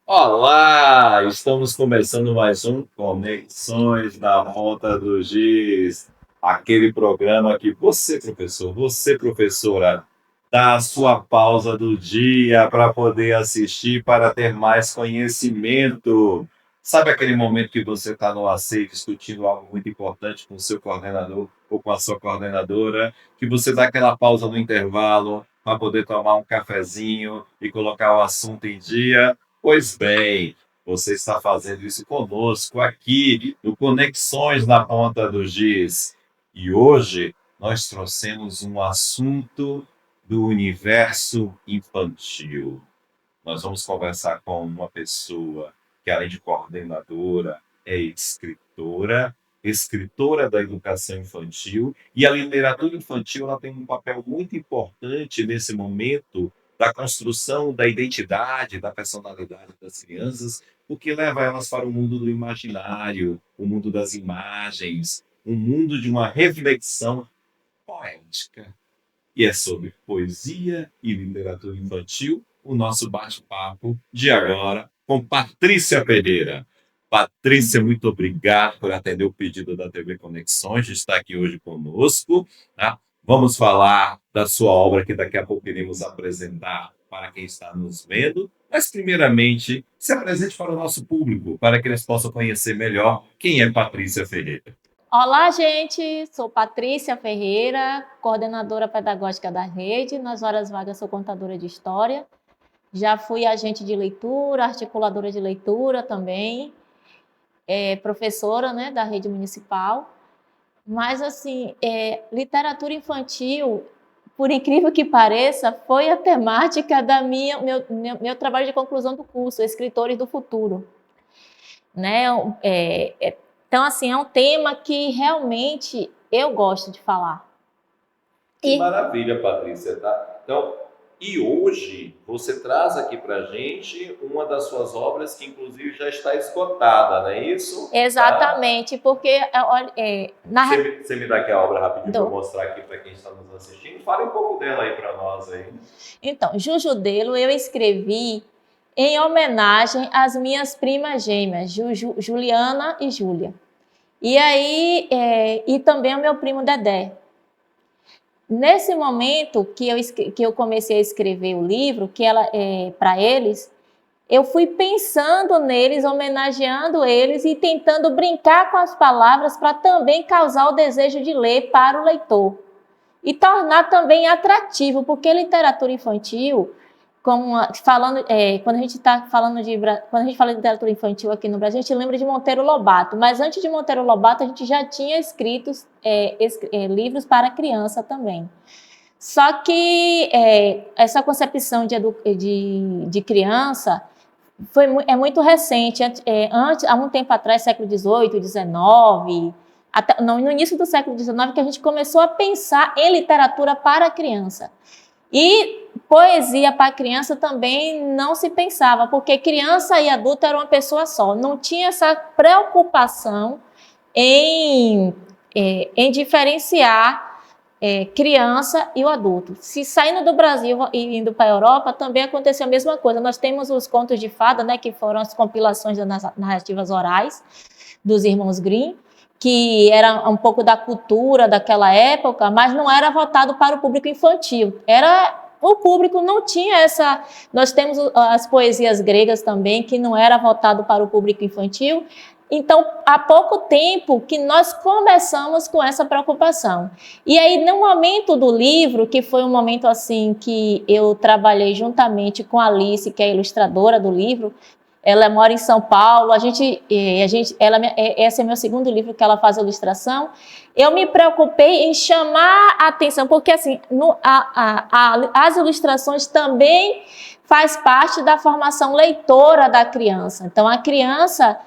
Olá! Estamos começando mais um Conexões na Ponta do Giz, aquele programa que você, professor, você, professora, dá a sua pausa do dia para poder assistir, para ter mais conhecimento. Sabe aquele momento que você está no AC discutindo algo muito importante com o seu coordenador ou com a sua coordenadora, que você dá aquela pausa no intervalo para poder tomar um cafezinho e colocar o assunto em dia? Pois bem, você está fazendo isso conosco aqui no Conexões na Ponta do Giz. E hoje nós trouxemos um assunto do universo infantil. Nós vamos conversar com uma pessoa que, além de coordenadora, é escritora, escritora da educação infantil, e a literatura infantil ela tem um papel muito importante nesse momento da construção da identidade, da personalidade das crianças, porque leva elas para o mundo do imaginário, o mundo das imagens, um mundo de uma reflexão poética. E é sobre poesia e literatura infantil o nosso bate-papo de agora com Patrícia Pereira. Patrícia, muito obrigado por atender o pedido da TV Conexões de estar aqui hoje conosco. Tá? Vamos falar da sua obra que daqui a pouco iremos apresentar para quem está nos vendo. Mas, primeiramente, se apresente para o nosso público, para que eles possam conhecer melhor quem é Patrícia Ferreira. Olá, gente! Sou Patrícia Ferreira, coordenadora pedagógica da rede. Nas horas vagas, sou contadora de história. Já fui agente de leitura, articuladora de leitura também, professora, né, da rede municipal. Mas, assim, literatura infantil, por incrível que pareça, foi a temática da meu trabalho de conclusão do curso, Escritores do Futuro. Né? Então, assim, é um tema que realmente eu gosto de falar. Que maravilha, Patrícia, tá? Então, e hoje você traz aqui pra gente uma das suas obras que, inclusive, já está esgotada, não é isso? Exatamente, porque... Você me dá aqui a obra rapidinho para mostrar aqui para quem está nos assistindo? Fale um pouco dela aí para nós. Aí. Então, Jujudelo eu escrevi em homenagem às minhas primas gêmeas, Juliana e Júlia. E aí, e também ao meu primo Dedé. Nesse momento que eu comecei a escrever o livro, que ela para eles, eu fui pensando neles, homenageando eles e tentando brincar com as palavras para também causar o desejo de ler para o leitor. E tornar também atrativo, porque literatura infantil, quando a gente fala de literatura infantil aqui no Brasil, a gente lembra de Monteiro Lobato, mas antes de Monteiro Lobato a gente já tinha escrito livros para criança também. Só que essa concepção de criança é muito recente. Há um tempo atrás, século XVIII, XIX, no início do século XIX, que a gente começou a pensar em literatura para a criança. E poesia para criança também não se pensava, porque criança e adulto eram uma pessoa só. Não tinha essa preocupação em diferenciar criança e o adulto. Se saindo do Brasil e indo para a Europa, também aconteceu a mesma coisa. Nós temos os contos de fada, né, que foram as compilações das narrativas orais dos irmãos Grimm, que era um pouco da cultura daquela época, mas não era voltado para o público infantil. O público não tinha essa... Nós temos as poesias gregas também, que não era voltado para o público infantil. Então, há pouco tempo que nós começamos com essa preocupação. E aí, no momento do livro, que foi um momento assim que eu trabalhei juntamente com a Alice, que é a ilustradora do livro, ela mora em São Paulo, esse é meu segundo livro que ela faz a ilustração. Eu me preocupei em chamar a atenção, porque assim, as ilustrações também faz parte da formação leitora da criança. Então, a criança,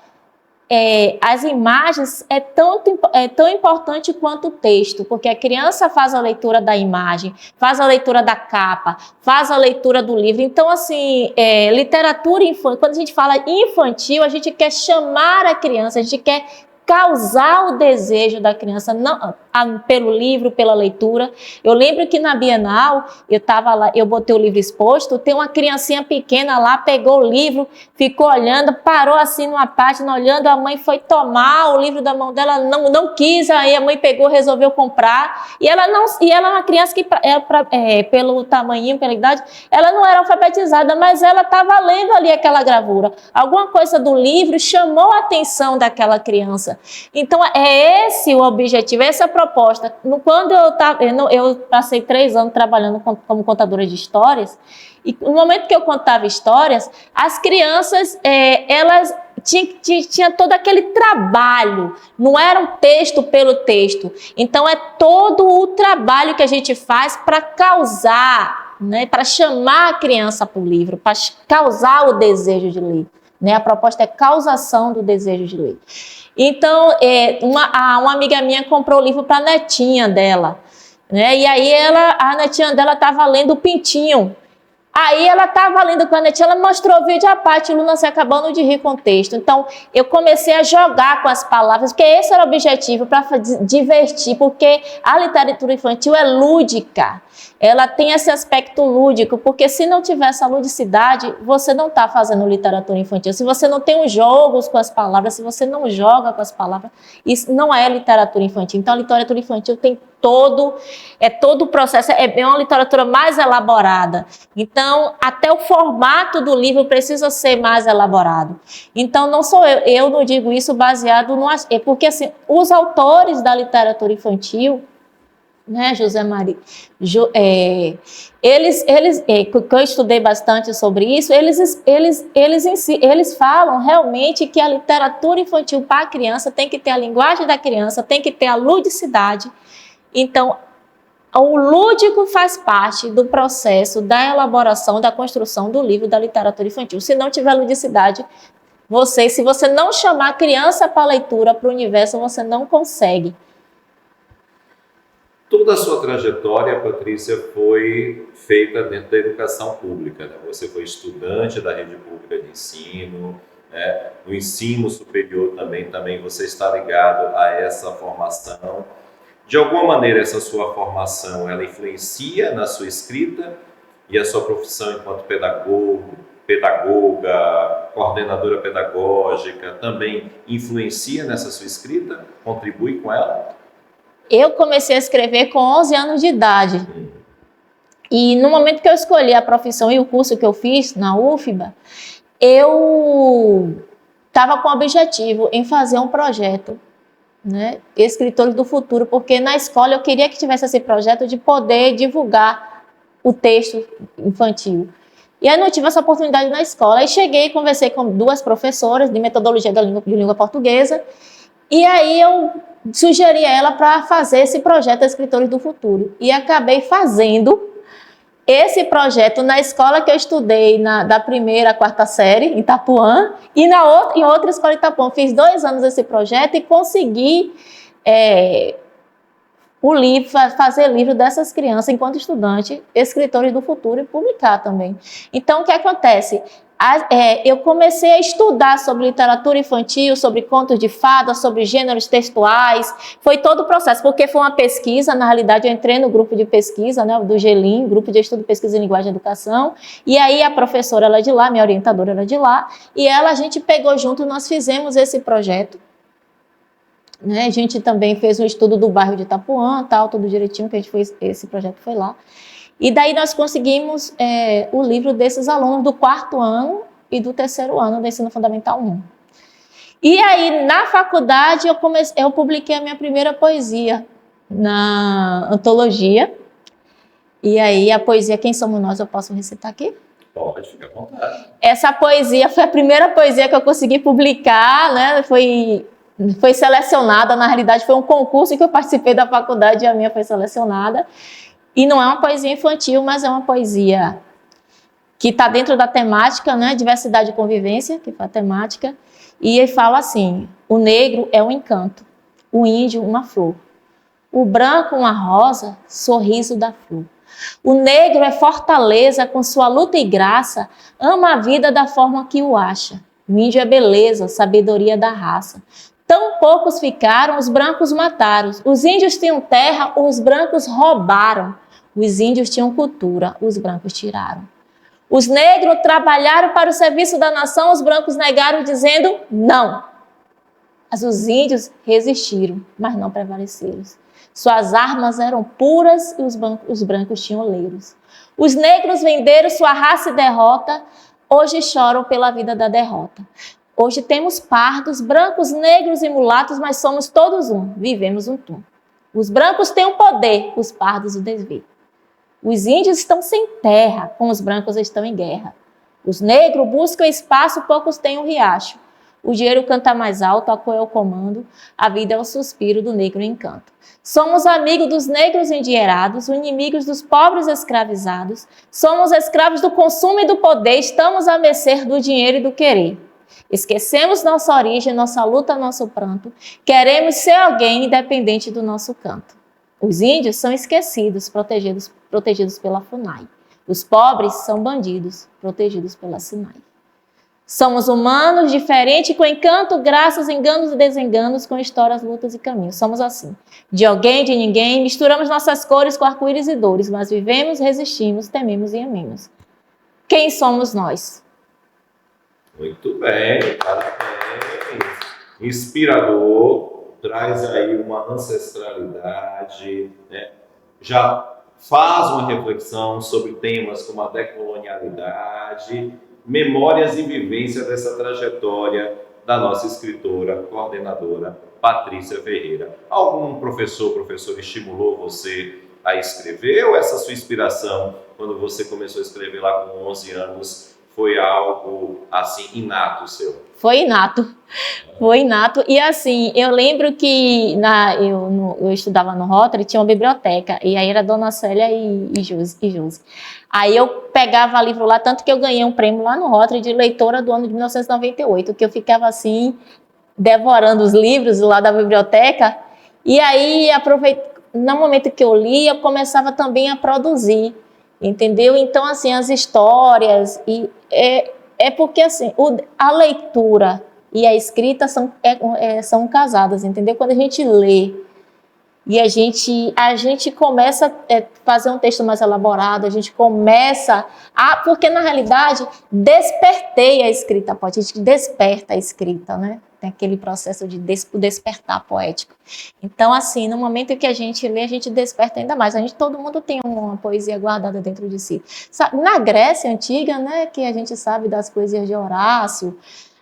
as imagens é tão importante quanto o texto, porque a criança faz a leitura da imagem, faz a leitura da capa, faz a leitura do livro. Então, assim, literatura infantil, quando a gente fala infantil, a gente quer chamar a criança, a gente quer causar o desejo da criança. Não, pelo livro, pela leitura. Eu lembro que na Bienal, eu estava lá, eu botei o livro exposto, tem uma criancinha pequena lá, pegou o livro, ficou olhando, parou assim numa página, olhando, a mãe foi tomar o livro da mão dela, não quis, aí a mãe pegou, resolveu comprar, e ela é uma criança que, pelo tamanho, pela idade, ela não era alfabetizada, mas ela estava lendo ali aquela gravura. Alguma coisa do livro chamou a atenção daquela criança. Então, é esse o objetivo, essa a proposta. Quando eu passei 3 anos trabalhando como contadora de histórias, e no momento que eu contava histórias, as crianças, elas tinha todo aquele trabalho, não era um texto pelo texto. Então, é todo o trabalho que a gente faz para causar, né, para chamar a criança para o livro, para causar o desejo de ler. Né? A proposta é causação do desejo de ler. Então, uma amiga minha comprou o livro para a netinha dela. Né? E aí a netinha dela estava lendo o Pintinho. Aí ela estava lendo com a netinha, ela mostrou o vídeo à parte, Luna se acabando de rir com o texto. Então, eu comecei a jogar com as palavras, porque esse era o objetivo, para divertir, porque a literatura infantil é lúdica. Ela tem esse aspecto lúdico, porque se não tiver essa ludicidade, você não está fazendo literatura infantil. Se você não tem os jogos com as palavras, se você não joga com as palavras, isso não é literatura infantil. Então, a literatura infantil tem todo o processo, é uma literatura mais elaborada. Então, até o formato do livro precisa ser mais elaborado. Então, não sou eu não digo isso baseado no... Porque, assim, os autores da literatura infantil, né, José Maria, que eu estudei bastante sobre isso, eles falam realmente que a literatura infantil para a criança tem que ter a linguagem da criança, tem que ter a ludicidade. Então, o lúdico faz parte do processo da elaboração, da construção do livro da literatura infantil. Se não tiver ludicidade, se você não chamar a criança para a leitura, para o universo, você não consegue. Toda a sua trajetória, Patrícia, foi feita dentro da educação pública. Né? Você foi estudante da rede pública de ensino, né? No ensino superior também você está ligado a essa formação. De alguma maneira, essa sua formação, ela influencia na sua escrita e a sua profissão enquanto pedagoga, coordenadora pedagógica, também influencia nessa sua escrita? Contribui com ela? Eu comecei a escrever com 11 anos de idade. E no momento que eu escolhi a profissão e o curso que eu fiz na UFBA, eu estava com o objetivo em fazer um projeto, né, Escritores do Futuro, porque na escola eu queria que tivesse esse projeto de poder divulgar o texto infantil. E aí não tive essa oportunidade na escola. Aí cheguei e conversei com 2 professoras de metodologia de língua portuguesa, e aí eu sugeri a ela para fazer esse projeto Escritores do Futuro. E acabei fazendo esse projeto na escola que eu estudei, da 1ª à 4ª série, em Itapuã, e em outra escola em Itapuã. Fiz 2 anos esse projeto e consegui fazer livro dessas crianças, enquanto estudante, Escritores do Futuro, e publicar também. Então, o que acontece? Eu comecei a estudar sobre literatura infantil, sobre contos de fadas, sobre gêneros textuais. Foi todo o processo, porque foi uma pesquisa. Na realidade, eu entrei no grupo de pesquisa, né, do GELIM, Grupo de Estudo, Pesquisa em Linguagem e Educação, e aí a professora era de lá, minha orientadora era de lá, e a gente pegou junto, nós fizemos esse projeto. Né? A gente também fez um estudo do bairro de Itapuã, tal, tudo direitinho, que a gente fez, esse projeto foi lá. E daí nós conseguimos o livro desses alunos do 4º ano e do 3º ano do Ensino Fundamental 1. E aí, na faculdade, eu publiquei a minha primeira poesia na antologia. E aí, a poesia Quem Somos Nós, eu posso recitar aqui? Pode, fica à vontade. Essa poesia foi a primeira poesia que eu consegui publicar, né? Foi selecionada, na realidade, foi um concurso que eu participei da faculdade e a minha foi selecionada. E não é uma poesia infantil, mas é uma poesia que está dentro da temática, né? Diversidade e convivência, que foi a temática. E ele fala assim: o negro é um encanto, o índio uma flor, o branco uma rosa, sorriso da flor. O negro é fortaleza, com sua luta e graça, ama a vida da forma que o acha. O índio é beleza, sabedoria da raça. Tão poucos ficaram, os brancos mataram. Os índios tinham terra, os brancos roubaram. Os índios tinham cultura, os brancos tiraram. Os negros trabalharam para o serviço da nação, os brancos negaram, dizendo não. Mas os índios resistiram, mas não prevaleceram. Suas armas eram puras e os brancos tinham oleiros. Os negros venderam sua raça e derrota, hoje choram pela vida da derrota. Hoje temos pardos, brancos, negros e mulatos, mas somos todos um, vivemos um tum. Os brancos têm o poder, os pardos o dever. Os índios estão sem terra, com os brancos estão em guerra. Os negros buscam espaço, poucos têm um riacho. O dinheiro canta mais alto, a cor é o comando, a vida é o suspiro do negro encanto. Somos amigos dos negros endinheirados, inimigos dos pobres escravizados. Somos escravos do consumo e do poder, estamos à mercê do dinheiro e do querer. Esquecemos nossa origem, nossa luta, nosso pranto. Queremos ser alguém independente do nosso canto. Os índios são esquecidos, protegidos pela FUNAI. Os pobres são bandidos, protegidos pela SINAI. Somos humanos, diferentes, com encanto, graças, enganos e desenganos, com histórias, lutas e caminhos. Somos assim, de alguém, de ninguém, misturamos nossas cores com arco-íris e dores, mas vivemos, resistimos, tememos e amemos. Quem somos nós? Muito bem, parabéns. Inspirador, traz aí uma ancestralidade, né? Já faz uma reflexão sobre temas como a decolonialidade, memórias e vivência dessa trajetória da nossa escritora, coordenadora, Patrícia Ferreira. Algum professor estimulou você a escrever, ou essa sua inspiração, quando você começou a escrever lá com 11 anos, foi algo assim inato seu? Foi inato. E assim, eu lembro que eu estudava no Rotary, tinha uma biblioteca, e aí era Dona Célia e Josi. Aí eu pegava livro lá, tanto que eu ganhei um prêmio lá no Rotary de leitora do ano de 1998, que eu ficava assim, devorando os livros lá da biblioteca, e aí, no momento que eu lia, eu começava também a produzir, entendeu? Então, assim, as histórias, é porque assim, a leitura e a escrita são casadas, entendeu? Quando a gente lê e a gente começa a fazer um texto mais elaborado, a gente começa porque na realidade despertei a escrita, a gente desperta a escrita, né? Tem aquele processo de despertar poético. Então, assim, no momento em que a gente lê, a gente desperta ainda mais. Todo mundo tem uma poesia guardada dentro de si. Na Grécia Antiga, né, que a gente sabe das poesias de Horácio,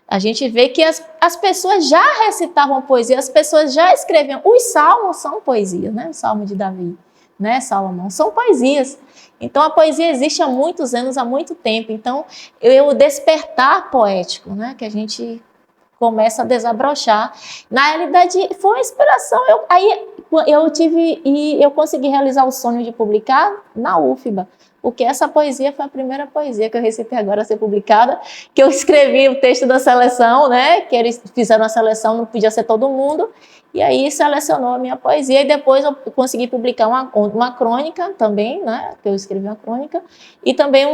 a gente vê que as pessoas já recitavam poesia, as pessoas já escreviam. Os salmos são poesias, né? O Salmo de Davi, né? Salomão, são poesias. Então, a poesia existe há muitos anos, há muito tempo. Então, o despertar poético, né? Que a gente começa a desabrochar. Na realidade, foi uma inspiração. Eu consegui realizar o sonho de publicar na UFBA, porque essa poesia foi a primeira poesia que eu recitei agora a ser publicada, que eu escrevi o texto da seleção, né? Que eles fizeram a seleção, não podia ser todo mundo, e aí selecionou a minha poesia, e depois eu consegui publicar uma crônica também, né? Que eu escrevi uma crônica, e também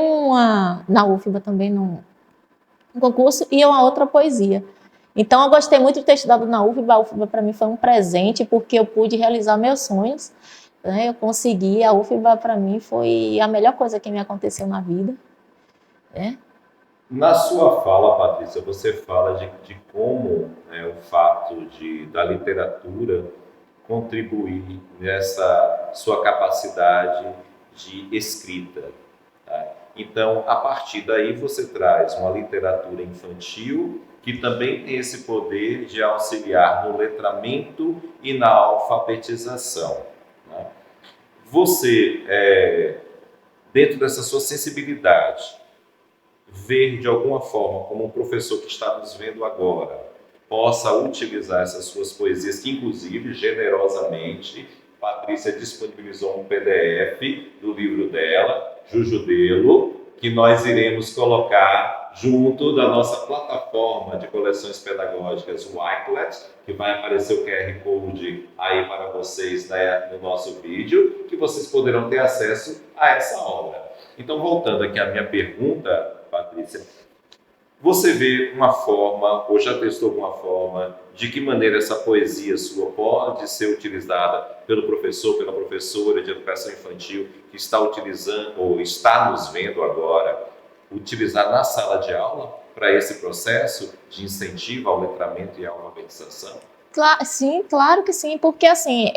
na UFBA também, num concurso, e uma outra poesia. Então, eu gostei muito de ter estudado na UFBA. A UFBA, para mim, foi um presente, porque eu pude realizar meus sonhos, né? Eu consegui. A UFBA, para mim, foi a melhor coisa que me aconteceu na vida, né? Na sua fala, Patrícia, você fala de como, né, o fato da literatura contribuir nessa sua capacidade de escrita, tá? Então, a partir daí, você traz uma literatura infantil que também tem esse poder de auxiliar no letramento e na alfabetização, né? Você, dentro dessa sua sensibilidade, ver de alguma forma como um professor que está nos vendo agora possa utilizar essas suas poesias, que inclusive, generosamente, Patrícia disponibilizou um PDF do livro dela, Jujudelo, que nós iremos colocar junto da nossa plataforma de coleções pedagógicas, o Wakelet, que vai aparecer o QR Code aí para vocês, né, no nosso vídeo, que vocês poderão ter acesso a essa obra. Então, voltando aqui à minha pergunta, Patrícia, Você vê uma forma, ou já testou alguma forma, de que maneira essa poesia sua pode ser utilizada pelo professor, pela professora de educação infantil, que está utilizando, ou está nos vendo agora, utilizar na sala de aula para esse processo de incentivo ao letramento e à alfabetização? Sim, claro que sim, porque assim,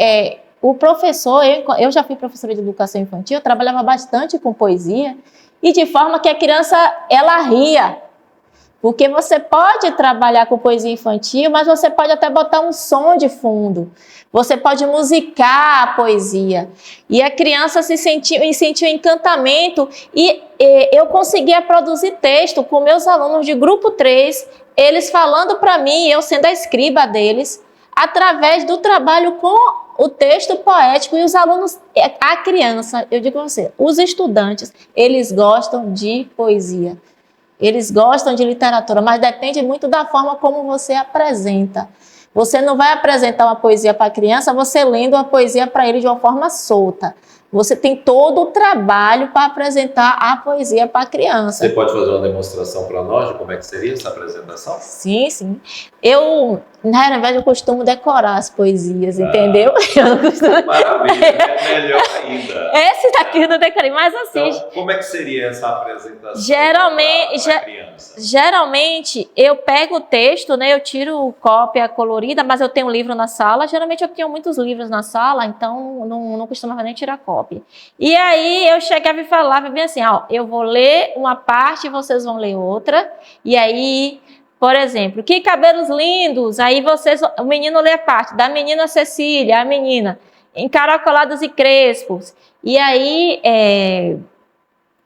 o professor, eu já fui professora de educação infantil, eu trabalhava bastante com poesia, e de forma que a criança, ela ria. Porque você pode trabalhar com poesia infantil, mas você pode até botar um som de fundo. Você pode musicar a poesia. E a criança sentiu encantamento. E eu conseguia produzir texto com meus alunos de grupo 3, eles falando para mim, eu sendo a escriba deles, através do trabalho com o texto poético. E os alunos, a criança, eu digo a você, os estudantes, eles gostam de poesia. Eles gostam de literatura, mas depende muito da forma como você apresenta. Você não vai apresentar uma poesia para a criança, você lendo a poesia para ele de uma forma solta. Você tem todo o trabalho para apresentar a poesia para a criança. Você pode fazer uma demonstração para nós de como é que seria essa apresentação? Sim, sim. Eu, na verdade, eu costumo decorar as poesias, entendeu? Eu não costumo... Maravilha, é melhor ainda. Esse daqui eu não decorei, mas assim... Então, como é que seria essa apresentação Geralmente, criança? Geralmente, eu pego o texto, né? Eu tiro cópia colorida, mas eu tenho um livro na sala. Geralmente, eu tenho muitos livros na sala, então não costumava nem tirar cópia. E aí, eu chegava e falava bem assim, ó, eu vou ler uma parte e vocês vão ler outra. E aí, por exemplo, que cabelos lindos! Aí o menino lê a parte da menina Cecília, a menina, encaracolados e crespos. E aí,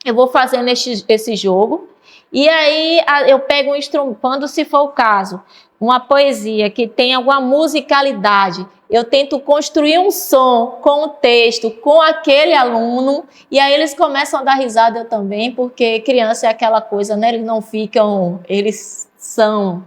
eu vou fazendo esse jogo. E aí eu pego um instrumento, quando se for o caso, uma poesia que tem alguma musicalidade, eu tento construir um som com o texto, com aquele aluno, e aí eles começam a dar risada, eu também, porque criança é aquela coisa, né? Eles não ficam, eles são.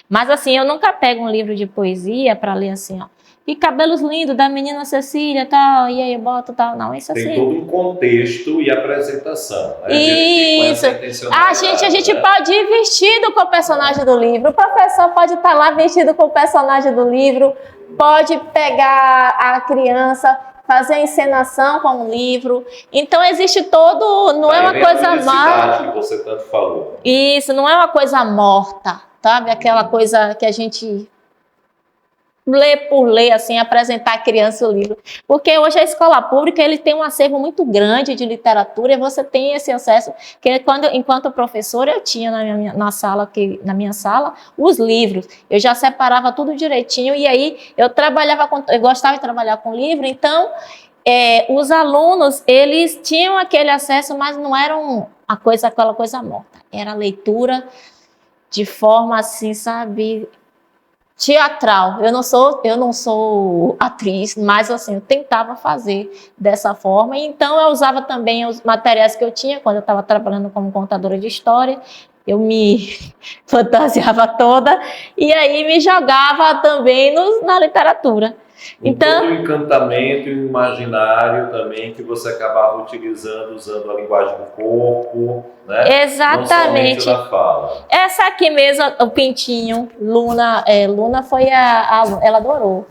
Mas assim, eu nunca pego um livro de poesia para ler assim, ó. E cabelos lindos da menina Cecília, tal, e aí eu boto tal, não, isso assim. Tem todo um contexto e apresentação, né? Isso. A gente pode ir vestido com o personagem do livro. O professor pode estar lá vestido com o personagem do livro, pode pegar a criança, fazer a encenação com o livro. Então existe todo, não é uma coisa morta. Que você tanto falou. Isso, não é uma coisa morta, sabe? Aquela coisa que a gente ler por ler, assim, apresentar à criança o livro. Porque hoje a escola pública, ele tem um acervo muito grande de literatura, e você tem esse acesso, que enquanto professora, eu tinha na minha sala, os livros. Eu já separava tudo direitinho, e aí eu gostava de trabalhar com livro, então os alunos, eles tinham aquele acesso, mas não era aquela coisa morta. Era leitura de forma assim, sabe, teatral. Eu não sou atriz, mas assim, eu tentava fazer dessa forma. Então eu usava também os materiais que eu tinha quando eu estava trabalhando como contadora de história. Eu me fantasiava toda e aí me jogava também na literatura. Então, todo o encantamento e o imaginário também que você acabava usando a linguagem do corpo, né? Exatamente. Não somente da fala. Essa aqui mesmo, o pintinho, Luna foi ela adorou.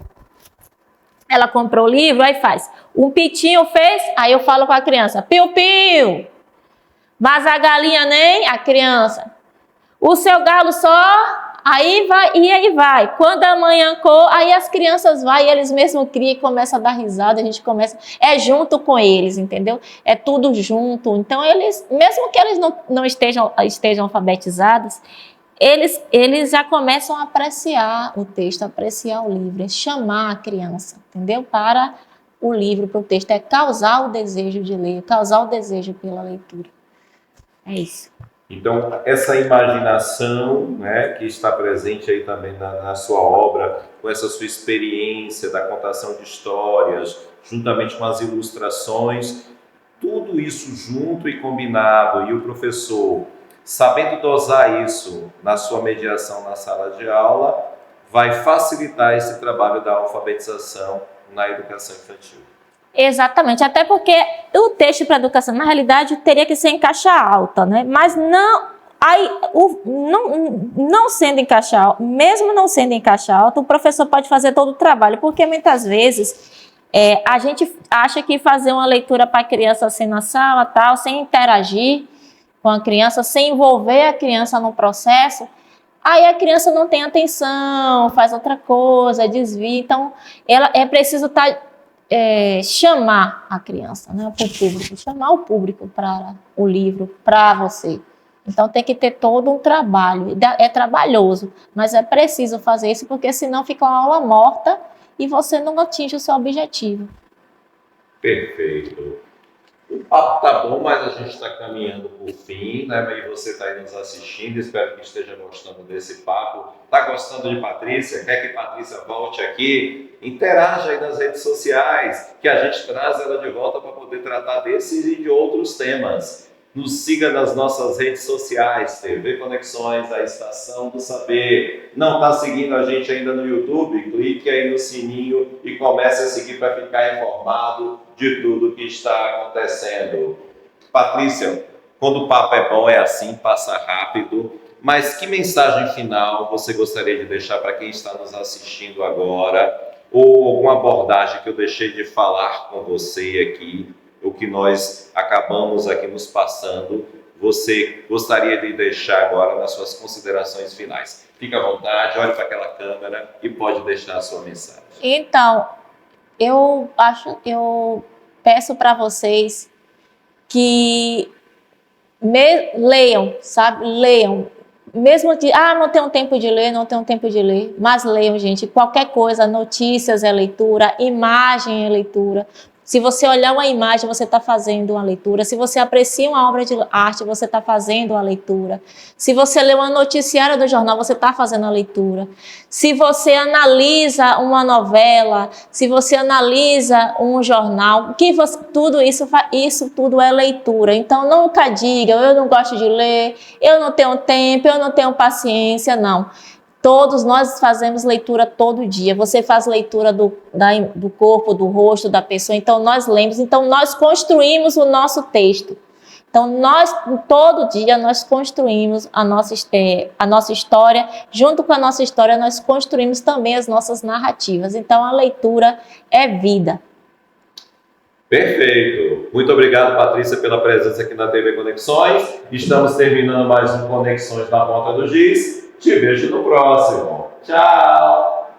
Ela comprou o livro, aí faz. Um pintinho fez, aí eu falo com a criança, piu-piu. Mas a galinha nem, a criança. O seu galo só... Aí vai, e aí vai. Quando a mãe ancou, aí as crianças vão, e eles mesmos criam e começam a dar risada, a gente começa... É junto com eles, entendeu? É tudo junto. Então, eles, mesmo que eles não estejam alfabetizados, eles já começam a apreciar o texto, apreciar o livro, é chamar a criança, entendeu? Para o livro, para o texto, é causar o desejo de ler, causar o desejo pela leitura. É isso. Então, essa imaginação, né, que está presente aí também na sua obra, com essa sua experiência da contação de histórias, juntamente com as ilustrações, tudo isso junto e combinado, e o professor, sabendo dosar isso na sua mediação na sala de aula, vai facilitar esse trabalho da alfabetização na educação infantil. Exatamente, até porque o texto para educação, na realidade, teria que ser em caixa alta, né? Mas não, Aí, não sendo em caixa alta, mesmo não sendo em caixa alta, o professor pode fazer todo o trabalho, porque muitas vezes a gente acha que fazer uma leitura para a criança assim na sala, tal, sem interagir com a criança, sem envolver a criança no processo, aí a criança não tem atenção, faz outra coisa, desvia. Então, é preciso chamar a criança, né, para o público, chamar o público para o livro, para você. Então, tem que ter todo um trabalho. É trabalhoso, mas é preciso fazer isso, porque senão fica uma aula morta e você não atinge o seu objetivo. Perfeito. O papo tá bom, mas a gente está caminhando por fim, né? E você está aí nos assistindo, espero que esteja gostando desse papo. Está gostando de Patrícia? Quer que Patrícia volte aqui? Interaja aí nas redes sociais, que a gente traz ela de volta para poder tratar desses e de outros temas. Nos siga nas nossas redes sociais, TV Conexões, a Estação do Saber. Não está seguindo a gente ainda no YouTube? Clique aí no sininho e comece a seguir para ficar informado de tudo que está acontecendo. Patrícia, quando o papo é bom é assim, passa rápido, mas que mensagem final você gostaria de deixar para quem está nos assistindo agora, ou alguma abordagem que eu deixei de falar com você aqui, o que nós acabamos aqui nos passando, você gostaria de deixar agora nas suas considerações finais? Fique à vontade, olhe para aquela câmera e pode deixar a sua mensagem. Então, eu peço para vocês que leiam, sabe? Leiam. Mesmo de, não tenho tempo de ler, não tenho tempo de ler, mas leiam, gente. Qualquer coisa, notícias é leitura, imagem é leitura. Se você olhar uma imagem, você está fazendo uma leitura. Se você aprecia uma obra de arte, você está fazendo uma leitura. Se você lê uma noticiária do jornal, você está fazendo a leitura. Se você analisa uma novela, se você analisa um jornal, tudo isso tudo é leitura. Então, nunca diga, eu não gosto de ler, eu não tenho tempo, eu não tenho paciência, não. Todos nós fazemos leitura todo dia. Você faz leitura do corpo, do rosto da pessoa. Então, nós lemos. Então, nós construímos o nosso texto. Então, todo dia, nós construímos a nossa história. Junto com a nossa história, nós construímos também as nossas narrativas. Então, a leitura é vida. Perfeito. Muito obrigado, Patrícia, pela presença aqui na TV Conexões. Estamos terminando mais um Conexões da Ponta do Giz. Te vejo no próximo. Tchau!